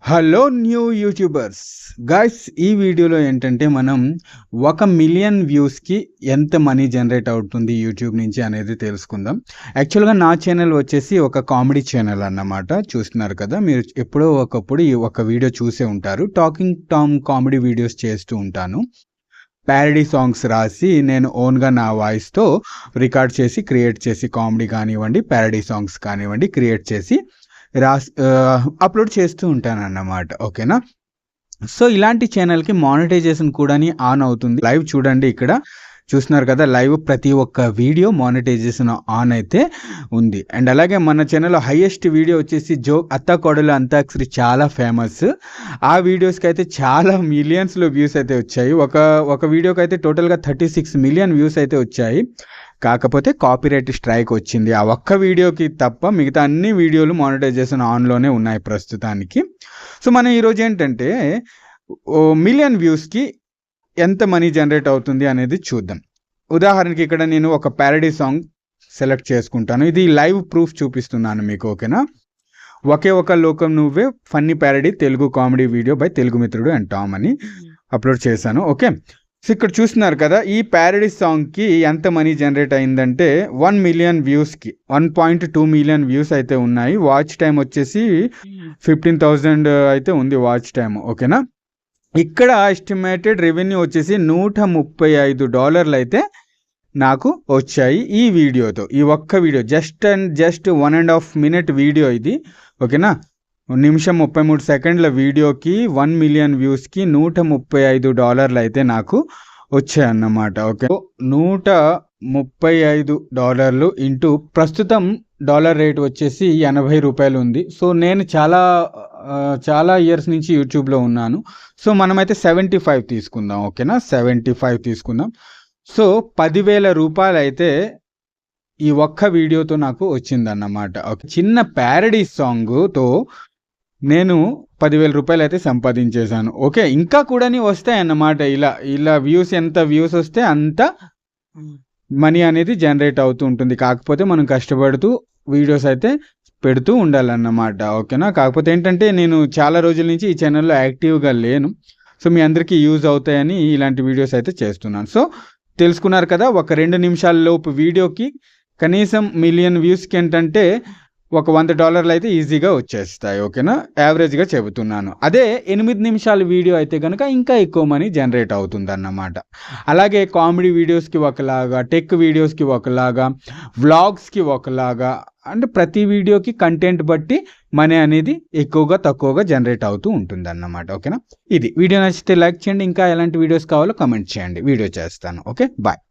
Hello new YouTubers guys, ఈ వీడియోలో ఏంటంటే మనం 1,000,000 వ్యూస్కి ఎంత మనీ జనరేట్ అవుతుంది యూట్యూబ్ నుంచి అనేది తెలుసుకుందాం. యాక్చువల్గా నా ఛానల్ వచ్చేసి ఒక కామెడీ ఛానల్ అన్నమాట. చూస్తున్నారు కదా, మీరు ఎప్పుడో ఒకప్పుడు ఈ ఒక వీడియో చూసే ఉంటారు. టాకింగ్ టామ్ కామెడీ వీడియోస్ చేస్తూ ఉంటాను. ప్యారడీ సాంగ్స్ రాసి నేను ఓన్గా నా వాయిస్తో రికార్డ్ చేసి క్రియేట్ చేసి కామెడీ కానివ్వండి, ప్యారడీ సాంగ్స్ కానివ్వండి క్రియేట్ చేసి అప్లోడ్ చేస్తూ ఉంటాను అన్నమాట. ఓకేనా, సో ఇలాంటి ఛానల్కి మానిటైజేషన్ కూడా ఆన్ అవుతుంది. లైవ్ చూడండి, ఇక్కడ చూస్తున్నారు కదా, లైవ్ ప్రతి ఒక్క వీడియో మానిటైజేషన్ ఆన్ అయితే ఉంది. అండ్ అలాగే మన ఛానల్లో హైయెస్ట్ వీడియో వచ్చేసి అత్త కోడలు అంతాక్షరి చాలా ఫేమస్. ఆ వీడియోస్కి అయితే చాలా మిలియన్స్లో వ్యూస్ అయితే వచ్చాయి. ఒక వీడియోకి అయితే టోటల్గా 36 మిలియన్ వ్యూస్ అయితే వచ్చాయి. కాకపోతే కాపీరైట్ స్ట్రైక్ వచ్చింది ఆ ఒక్క వీడియోకి తప్ప. మిగతా అన్ని వీడియోలు మానిటైజేషన్ ఆన్లోనే ఉన్నాయి ప్రస్తుతానికి. సో మనం ఈరోజు ఏంటంటే 1,000,000 వ్యూస్కి ఎంత మనీ జనరేట్ అవుతుంది అనేది చూద్దాం. ఉదాహరణకి ఇక్కడ నేను ఒక ప్యారడీ సాంగ్ సెలెక్ట్ చేసుకుంటాను. ఇది లైవ్ ప్రూఫ్ చూపిస్తున్నాను మీకు. ఓకేనా, ఒకే ఒక లోకం నువ్వే funny parody Telugu comedy video by Telugu మిత్రుడు అండ్ టామ్ అని అప్లోడ్ చేశాను. ఓకే, సో ఇక్కడ చూస్తున్నారు కదా, ఈ ప్యారడీ సాంగ్కి ఎంత మనీ జనరేట్ అయిందంటే 1,000,000 వ్యూస్కి 1.2 మిలియన్ వ్యూస్ అయితే ఉన్నాయి. వాచ్ టైం వచ్చేసి 15,000 అయితే ఉంది వాచ్ టైం. ఓకేనా, ఇక్కడ ఎస్టిమేటెడ్ రెవెన్యూ వచ్చేసి $135 అయితే నాకు వచ్చాయి ఈ వీడియోతో. ఈ ఒక్క వీడియో జస్ట్ 1.5 మినిట్ వీడియో ఇది. ఓకేనా, నిమిషం 33 సెకండ్ల వీడియోకి 1,000,000 వ్యూస్కి $135 అయితే నాకు వచ్చాయన్నమాట. ఓకే, $135 ఇంటూ ప్రస్తుతం డాలర్ రేట్ వచ్చేసి 80 రూపాయలు ఉంది. సో నేను చాలా ఇయర్స్ నుంచి యూట్యూబ్లో ఉన్నాను. సో మనమైతే 75 తీసుకుందాం. ఓకేనా, 75 తీసుకుందాం. సో 10,000 రూపాయలు అయితే ఈ ఒక్క వీడియోతో నాకు వచ్చిందన్నమాట. ఓకే, చిన్న ప్యారడీ సాంగ్తో నేను 10,000 రూపాయలు అయితే సంపాదించేశాను. ఓకే, ఇంకా కూడా వస్తాయన్నమాట. ఇలా ఎంత వ్యూస్ వస్తే అంత మనీ అనేది జనరేట్ అవుతూ ఉంటుంది. కాకపోతే మనం కష్టపడుతూ వీడియోస్ అయితే పెడుతూ ఉండాలన్నమాట. ఓకేనా, కాకపోతే ఏంటంటే నేను చాలా రోజుల నుంచి ఈ ఛానల్లో యాక్టివ్గా లేను. సో మీ అందరికీ యూజ్ అవుతాయని ఇలాంటి వీడియోస్ అయితే చేస్తున్నాను. సో తెలుసుకున్నారు కదా, ఒక 2 నిమిషాల లోపు వీడియోకి కనీసం 1,000,000 వ్యూస్కి ఏంటంటే ఒక $100 అయితే ఈజీగా వచ్చేస్తాయి. ఓకేనా, యావరేజ్గా చెబుతున్నాను. అదే 8 నిమిషాల వీడియో అయితే కనుక ఇంకా ఎక్కువ మనీ జనరేట్ అవుతుంది అన్నమాట. అలాగే కామెడీ వీడియోస్కి ఒకలాగా, టెక్ వీడియోస్కి ఒకలాగా, వ్లాగ్స్కి ఒకలాగా, అంటే ప్రతి వీడియోకి కంటెంట్ బట్టి మనీ అనేది ఎక్కువగా తక్కువగా జనరేట్ అవుతూ ఉంటుంది అన్నమాట. ఓకేనా, ఇది వీడియో నచ్చితే లైక్ చేయండి. ఇంకా ఎలాంటి వీడియోస్ కావాలో కమెంట్ చేయండి, వీడియో చేస్తాను. Okay, bye.